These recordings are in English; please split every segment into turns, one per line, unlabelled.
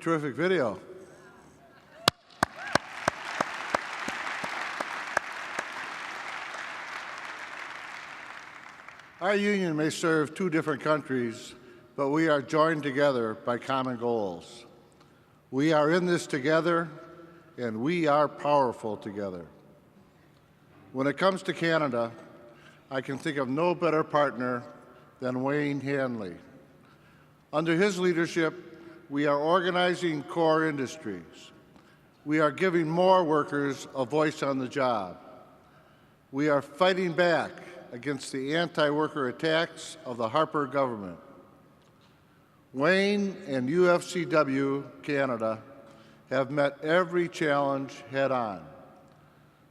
Terrific video. Our union may serve two different countries, but we are joined together by common goals. We are in this together, and we are powerful together. When it comes to Canada, I can think of no better partner than Wayne Hanley. Under his leadership, we are organizing core industries. We are giving more workers a voice on the job. We are fighting back against the anti-worker attacks of the Harper government. Wayne and UFCW Canada have met every challenge head-on.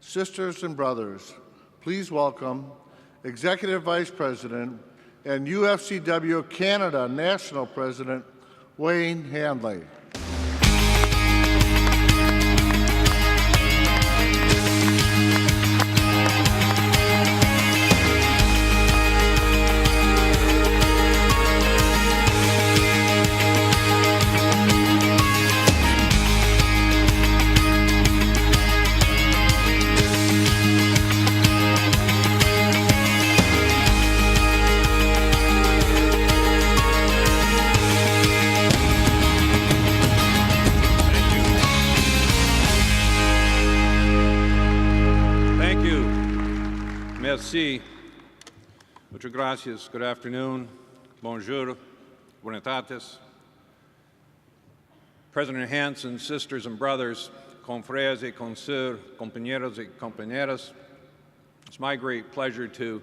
Sisters and brothers, please welcome Executive Vice President and UFCW Canada National President, Wayne Hanley.
Merci. Muchas gracias. Good afternoon. Bonjour. Buenas tardes. President Hanson, sisters and brothers, confrères et consoeurs, compañeros y compañeras, it's my great pleasure to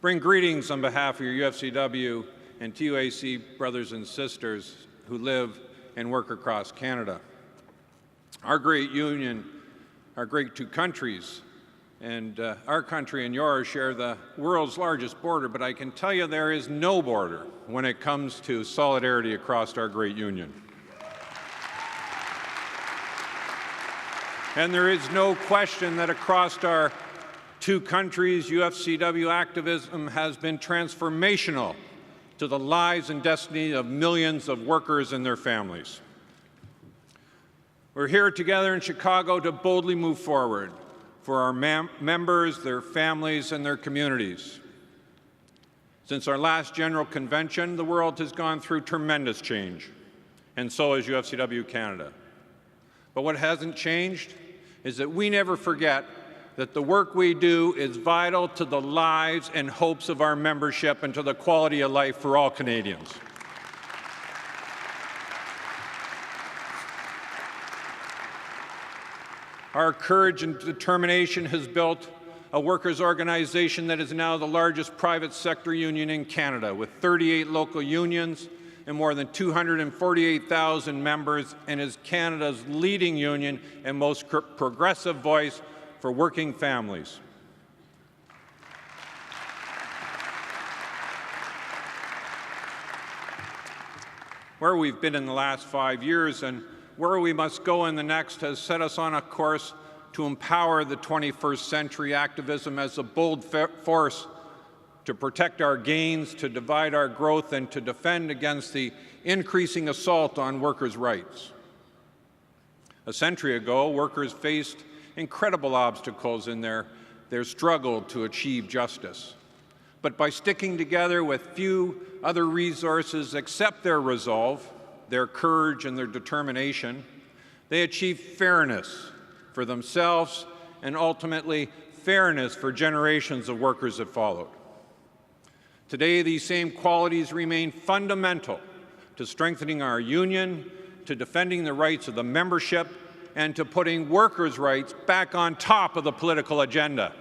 bring greetings on behalf of your UFCW and TUAC brothers and sisters who live and work across Canada. Our great union, our great two countries, and our country and yours share the world's largest border, but I can tell you there is no border when it comes to solidarity across our great union. And there is no question that across our two countries, UFCW activism has been transformational to the lives and destiny of millions of workers and their families. We're here together in Chicago to boldly move forward for our members, their families, and their communities. Since our last General Convention, the world has gone through tremendous change, and so has UFCW Canada. But what hasn't changed is that we never forget that the work we do is vital to the lives and hopes of our membership and to the quality of life for all Canadians. Our courage and determination has built a workers' organization that is now the largest private sector union in Canada, with 38 local unions and more than 248,000 members, and is Canada's leading union and most progressive voice for working families. Where we've been in the last 5 years and where we must go in the next has set us on a course to empower the 21st century activism as a bold force to protect our gains, to divide our growth, and to defend against the increasing assault on workers' rights. A century ago, workers faced incredible obstacles in their struggle to achieve justice. But by sticking together with few other resources except their resolve, their courage, and their determination, they achieved fairness for themselves and ultimately fairness for generations of workers that followed. Today, these same qualities remain fundamental to strengthening our union, to defending the rights of the membership, and to putting workers' rights back on top of the political agenda.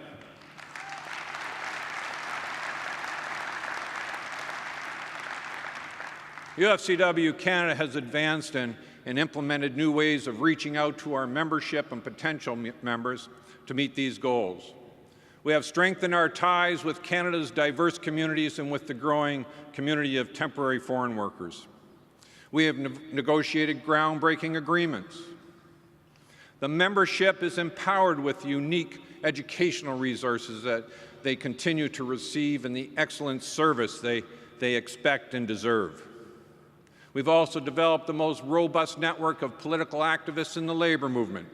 UFCW Canada has advanced and implemented new ways of reaching out to our membership and potential members to meet these goals. We have strengthened our ties with Canada's diverse communities and with the growing community of temporary foreign workers. We have negotiated groundbreaking agreements. The membership is empowered with unique educational resources that they continue to receive and the excellent service they expect and deserve. We've also developed the most robust network of political activists in the labor movement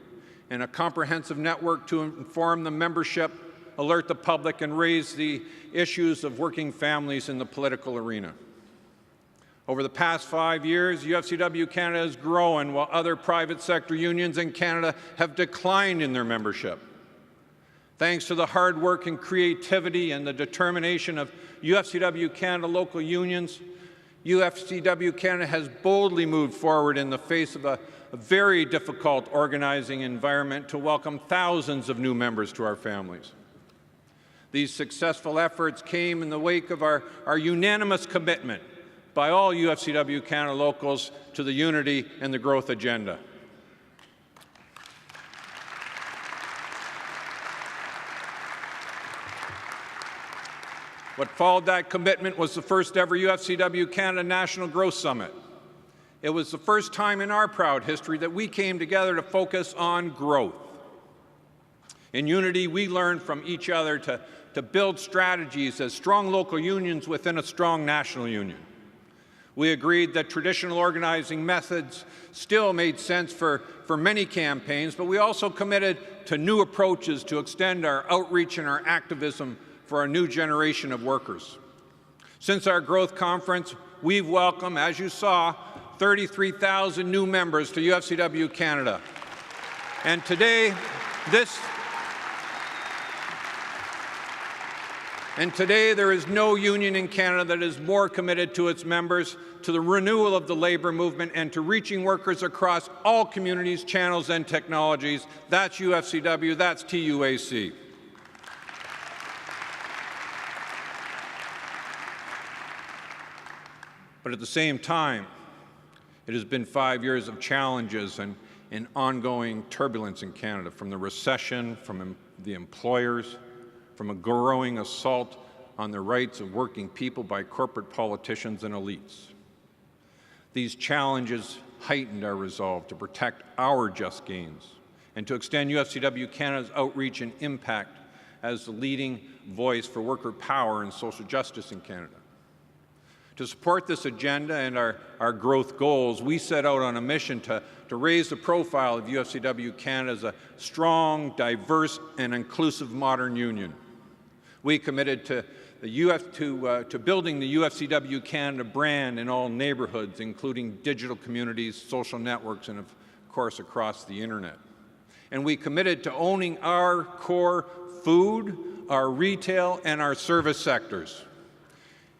and a comprehensive network to inform the membership, alert the public, and raise the issues of working families in the political arena. Over the past 5 years, UFCW Canada has grown while other private sector unions in Canada have declined in their membership. Thanks to the hard work and creativity and the determination of UFCW Canada local unions, UFCW Canada has boldly moved forward in the face of a very difficult organizing environment to welcome thousands of new members to our families. These successful efforts came in the wake of our unanimous commitment by all UFCW Canada locals to the unity and the growth agenda. What followed that commitment was the first ever UFCW Canada National Growth Summit. It was the first time in our proud history that we came together to focus on growth. In unity, we learned from each other to build strategies as strong local unions within a strong national union. We agreed that traditional organizing methods still made sense for many campaigns, but we also committed to new approaches to extend our outreach and our activism for a new generation of workers. Since our growth conference, we've welcomed, as you saw, 33,000 new members to UFCW Canada. And today, there is no union in Canada that is more committed to its members, to the renewal of the labor movement, and to reaching workers across all communities, channels, and technologies. That's UFCW, that's TUAC. But at the same time, it has been 5 years of challenges and ongoing turbulence in Canada, from the recession, from the employers, from a growing assault on the rights of working people by corporate politicians and elites. These challenges heightened our resolve to protect our just gains and to extend UFCW Canada's outreach and impact as the leading voice for worker power and social justice in Canada. To support this agenda and our growth goals, we set out on a mission to raise the profile of UFCW Canada as a strong, diverse, and inclusive modern union. We committed to building the UFCW Canada brand in all neighborhoods, including digital communities, social networks, and of course across the internet. And we committed to owning our core food, our retail, and our service sectors.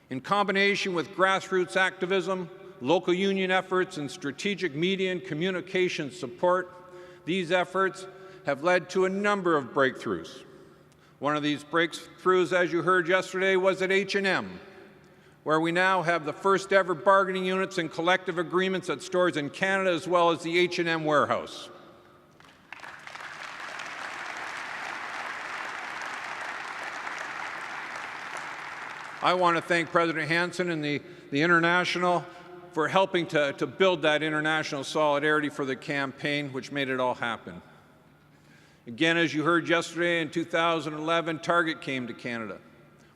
In combination with grassroots activism, local union efforts, and strategic media and communication support, these efforts have led to a number of breakthroughs. One of these breakthroughs, as you heard yesterday, was at H&M, where we now have the first ever bargaining units and collective agreements at stores in Canada, as well as the H&M warehouse. I want to thank President Hansen and the International for helping to build that international solidarity for the campaign, which made it all happen. Again, as you heard yesterday, in 2011, Target came to Canada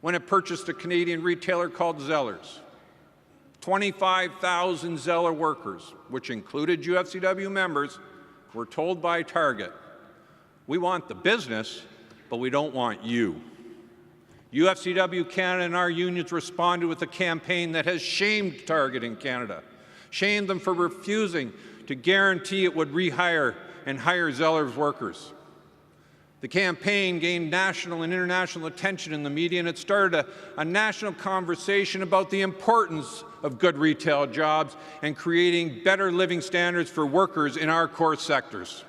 when it purchased a Canadian retailer called Zellers. 25,000 Zeller workers, which included UFCW members, were told by Target, "We want the business, but we don't want you." UFCW Canada and our unions responded with a campaign that has shamed Target in Canada, shamed them for refusing to guarantee it would rehire and hire Zeller's workers. The campaign gained national and international attention in the media, and it started a national conversation about the importance of good retail jobs and creating better living standards for workers in our core sectors.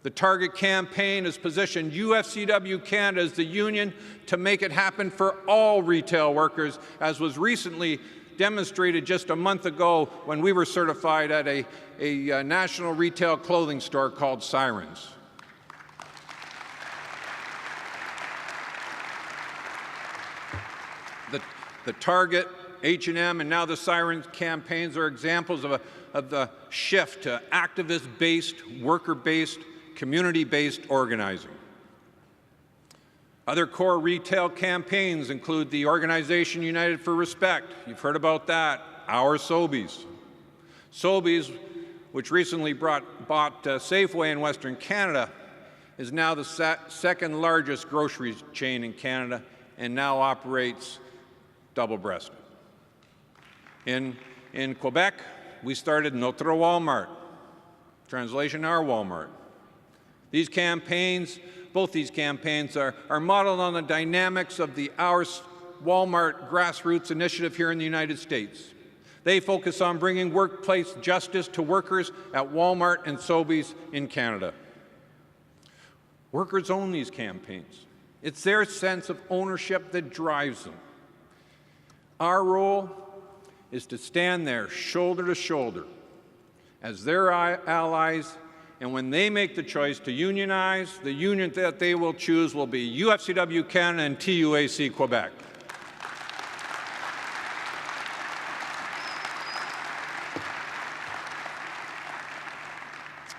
The Target campaign has positioned UFCW Canada as the union to make it happen for all retail workers, as was recently demonstrated just a month ago when we were certified at a national retail clothing store called Sirens. The Target, H&M, and now the Sirens campaigns are examples of the shift to activist-based, worker-based, community-based organizing. Other core retail campaigns include the organization United for Respect. You've heard about that. Our Sobeys. Sobeys, which recently bought Safeway in Western Canada, is now the second largest grocery chain in Canada and now operates double-breasted. In Quebec, we started Notre Walmart, translation, our Walmart. These campaigns, both these campaigns are modeled on the dynamics of the Our Walmart grassroots initiative here in the United States. They focus on bringing workplace justice to workers at Walmart and Sobeys in Canada. Workers own these campaigns. It's their sense of ownership that drives them. Our role is to stand there shoulder to shoulder as their allies, and when they make the choice to unionize, the union that they will choose will be UFCW Canada and TUAC Quebec.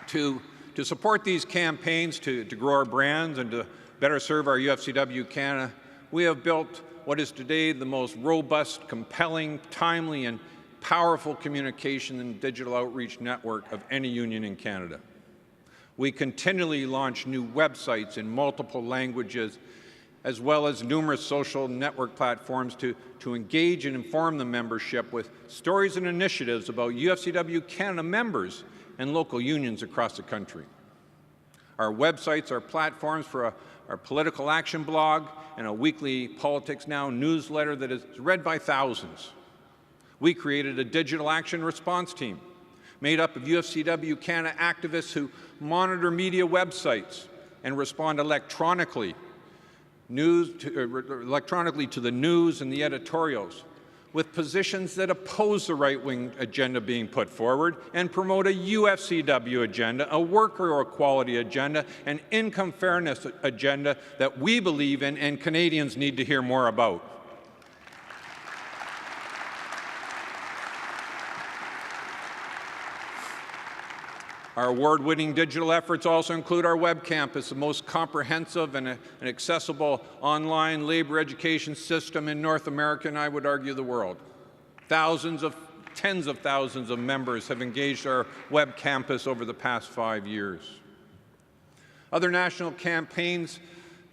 To support these campaigns, to grow our brands and to better serve our UFCW Canada, we have built what is today the most robust, compelling, timely, and powerful communication and digital outreach network of any union in Canada. We continually launch new websites in multiple languages, as well as numerous social network platforms to engage and inform the membership with stories and initiatives about UFCW Canada members and local unions across the country. Our websites are platforms for our political action blog and a weekly Politics Now newsletter that is read by thousands. We created a digital action response team made up of UFCW Canada activists who monitor media websites and respond electronically to the news and the editorials, with positions that oppose the right-wing agenda being put forward and promote a UFCW agenda, a worker equality agenda, an income fairness agenda that we believe in and Canadians need to hear more about. Our award-winning digital efforts also include our web campus, the most comprehensive and accessible online labor education system in North America, and I would argue the world. Tens of thousands of members have engaged our web campus over the past 5 years. Other national campaigns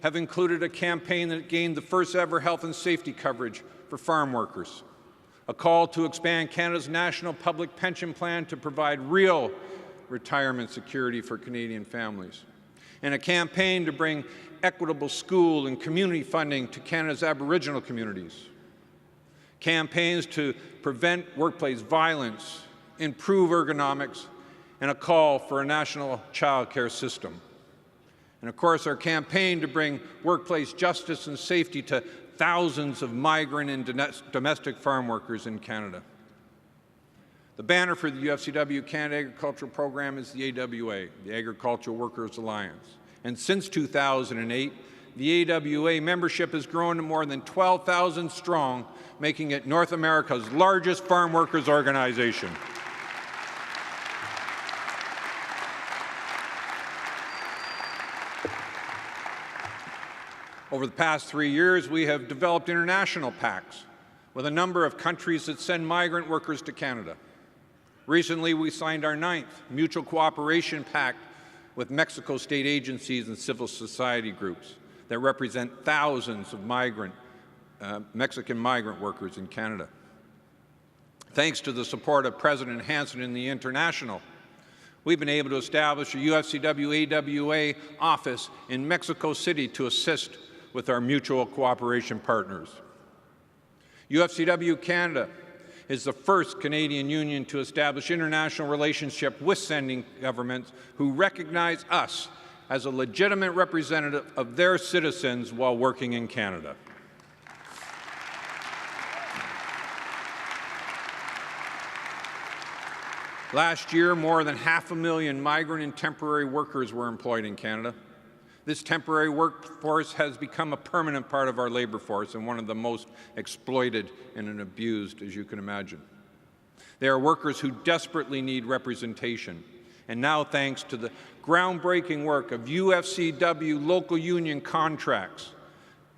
have included a campaign that gained the first ever health and safety coverage for farm workers, a call to expand Canada's national public pension plan to provide real retirement security for Canadian families, and a campaign to bring equitable school and community funding to Canada's Aboriginal communities, campaigns to prevent workplace violence, improve ergonomics, and a call for a national child care system. And of course, our campaign to bring workplace justice and safety to thousands of migrant and domestic farm workers in Canada. The banner for the UFCW Canada Agricultural Program is the AWA, the Agricultural Workers Alliance. And since 2008, the AWA membership has grown to more than 12,000 strong, making it North America's largest farm workers organization. Over the past 3 years, we have developed international pacts with a number of countries that send migrant workers to Canada. Recently, we signed our 9th mutual cooperation pact with Mexico state agencies and civil society groups that represent thousands of Mexican migrant workers in Canada. Thanks to the support of President Hansen and the International, we've been able to establish a UFCW AWA office in Mexico City to assist with our mutual cooperation partners. UFCW Canada is the first Canadian union to establish international relationship with sending governments who recognize us as a legitimate representative of their citizens while working in Canada. Last year, more than 500,000 migrant and temporary workers were employed in Canada. This temporary workforce has become a permanent part of our labor force and one of the most exploited and abused, as you can imagine. They are workers who desperately need representation. And now, thanks to the groundbreaking work of UFCW local union contracts,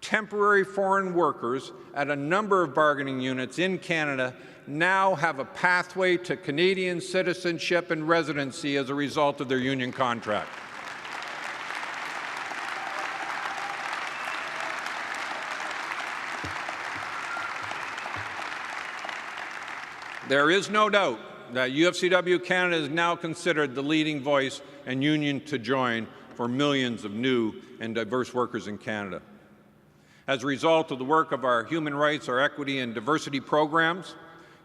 Temporary foreign workers at a number of bargaining units in Canada now have a pathway to Canadian citizenship and residency as a result of their union contract. There is no doubt that UFCW Canada is now considered the leading voice and union to join for millions of new and diverse workers in Canada. As a result of the work of our human rights, our equity and diversity programs,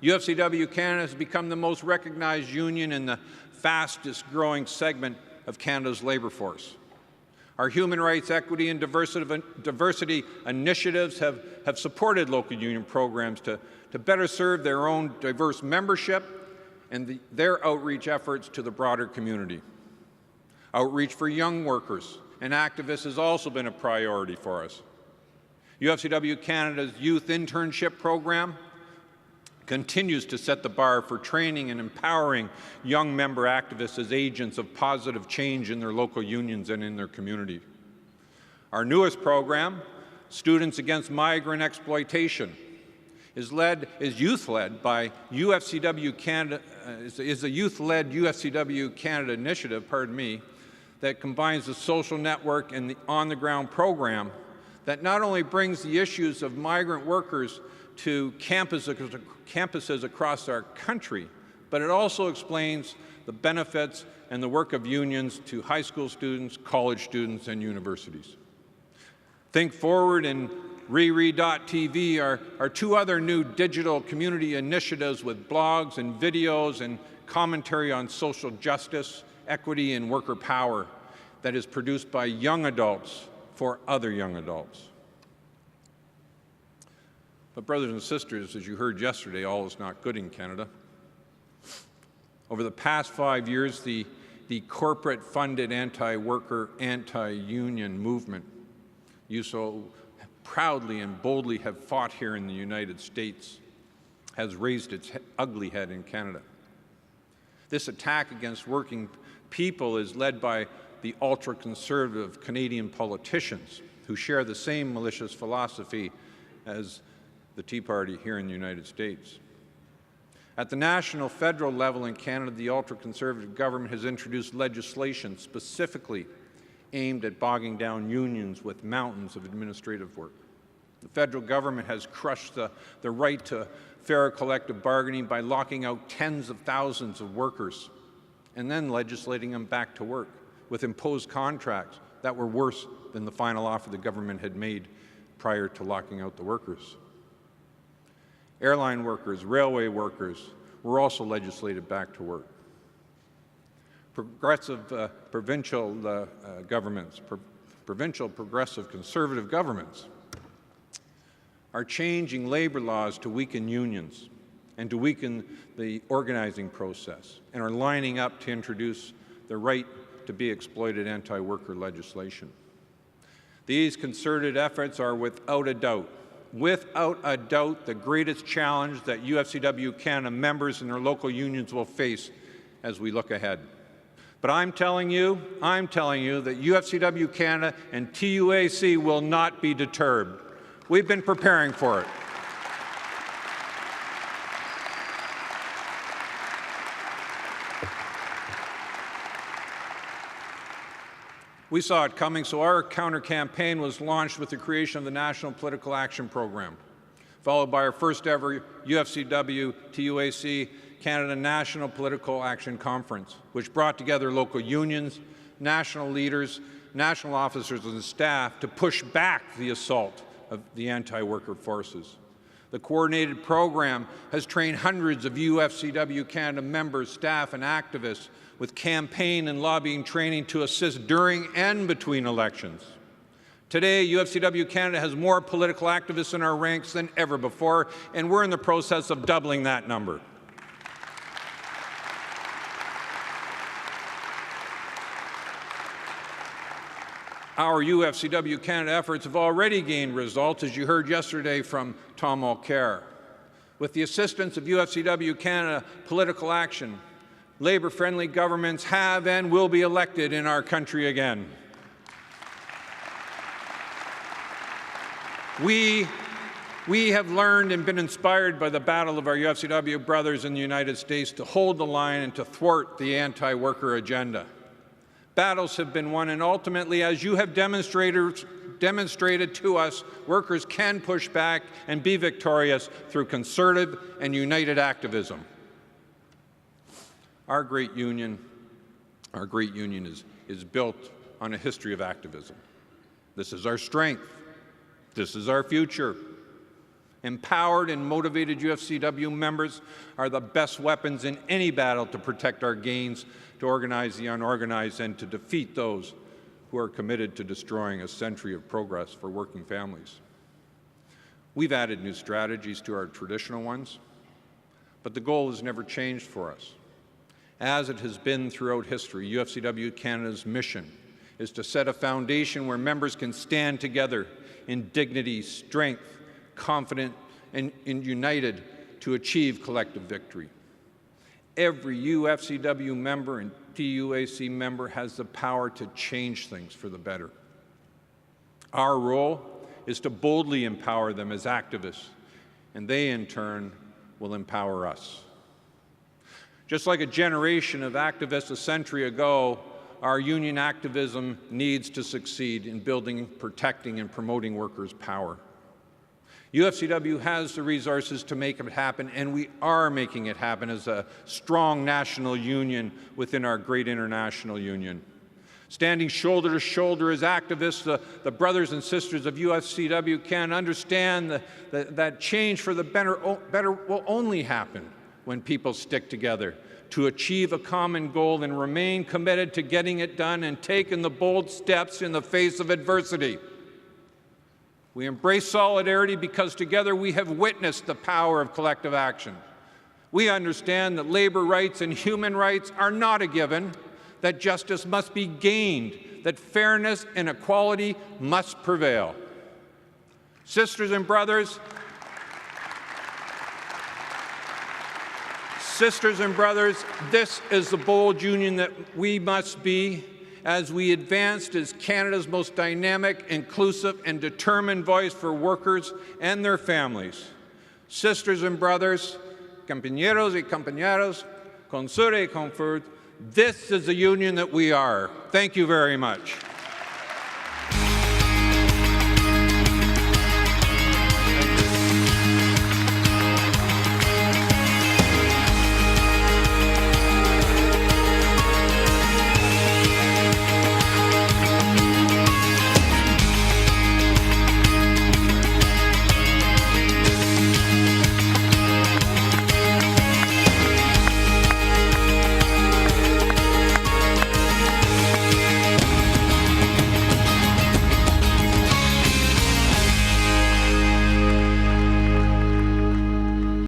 UFCW Canada has become the most recognized union in the fastest growing segment of Canada's labour force. Our human rights, equity and diversity initiatives have supported local union programs to better serve their own diverse membership and their outreach efforts to the broader community. Outreach for young workers and activists has also been a priority for us. UFCW Canada's youth internship program continues to set the bar for training and empowering young member activists as agents of positive change in their local unions and in their community. Our newest program, Students Against Migrant Exploitation, is youth-led by UFCW Canada, is a youth-led UFCW Canada initiative, that combines the social network and the on-the-ground program that not only brings the issues of migrant workers to campuses across our country, but it also explains the benefits and the work of unions to high school students, college students, and universities. Think Forward and Riri.tv are two other new digital community initiatives with blogs and videos and commentary on social justice, equity, and worker power that is produced by young adults for other young adults. But brothers and sisters, as you heard yesterday, all is not good in Canada. Over the past 5 years, the corporate-funded anti-worker, anti-union movement you so proudly and boldly have fought here in the United States has raised its ugly head in Canada. This attack against working people is led by the ultra-conservative Canadian politicians who share the same malicious philosophy as the Tea Party here in the United States. At the national federal level in Canada, the ultra-conservative government has introduced legislation specifically aimed at bogging down unions with mountains of administrative work. The federal government has crushed the right to fair collective bargaining by locking out tens of thousands of workers and then legislating them back to work with imposed contracts that were worse than the final offer the government had made prior to locking out the workers. Airline workers, railway workers were also legislated back to work. Progressive provincial governments, provincial progressive conservative governments are changing labor laws to weaken unions and to weaken the organizing process and are lining up to introduce the right to be exploited anti-worker legislation. These concerted efforts are without a doubt, the greatest challenge that UFCW Canada members and their local unions will face as we look ahead. But I'm telling you that UFCW Canada and TUAC will not be deterred. We've been preparing for it. We saw it coming, so our counter-campaign was launched with the creation of the National Political Action Program, followed by our first ever UFCW TUAC Canada National Political Action Conference, which brought together local unions, national leaders, national officers and staff to push back the assault of the anti-worker forces. The coordinated program has trained hundreds of UFCW Canada members, staff and activists with campaign and lobbying training to assist during and between elections. Today, UFCW Canada has more political activists in our ranks than ever before, and we're in the process of doubling that number. Our UFCW Canada efforts have already gained results, as you heard yesterday from Tom Mulcair. With the assistance of UFCW Canada Political Action, Labour-friendly governments have and will be elected in our country again. We have learned and been inspired by the battle of our UFCW brothers in the United States to hold the line and to thwart the anti-worker agenda. Battles have been won, and ultimately, as you have demonstrated to us, workers can push back and be victorious through concerted and united activism. Our great union is built on a history of activism. This is our strength. This is our future. Empowered and motivated UFCW members are the best weapons in any battle to protect our gains, to organize the unorganized, and to defeat those who are committed to destroying a century of progress for working families. We've added new strategies to our traditional ones, but the goal has never changed for us. As it has been throughout history, UFCW Canada's mission is to set a foundation where members can stand together in dignity, strength, confident, and united to achieve collective victory. Every UFCW member and TUAC member has the power to change things for the better. Our role is to boldly empower them as activists, and they, in turn, will empower us. Just like a generation of activists a century ago, our union activism needs to succeed in building, protecting, and promoting workers' power. UFCW has the resources to make it happen, and we are making it happen as a strong national union within our great international union. Standing shoulder to shoulder as activists, the brothers and sisters of UFCW can understand that change for the better will only happen when people stick together to achieve a common goal and remain committed to getting it done and taking the bold steps in the face of adversity. We embrace solidarity because together we have witnessed the power of collective action. We understand that labor rights and human rights are not a given, that justice must be gained, that fairness and equality must prevail. Sisters and brothers, this is the bold union that we must be as we advanced as Canada's most dynamic, inclusive, and determined voice for workers and their families. Sisters and brothers, compañeros y compañeras, con sur y con fur, this is the union that we are. Thank you very much.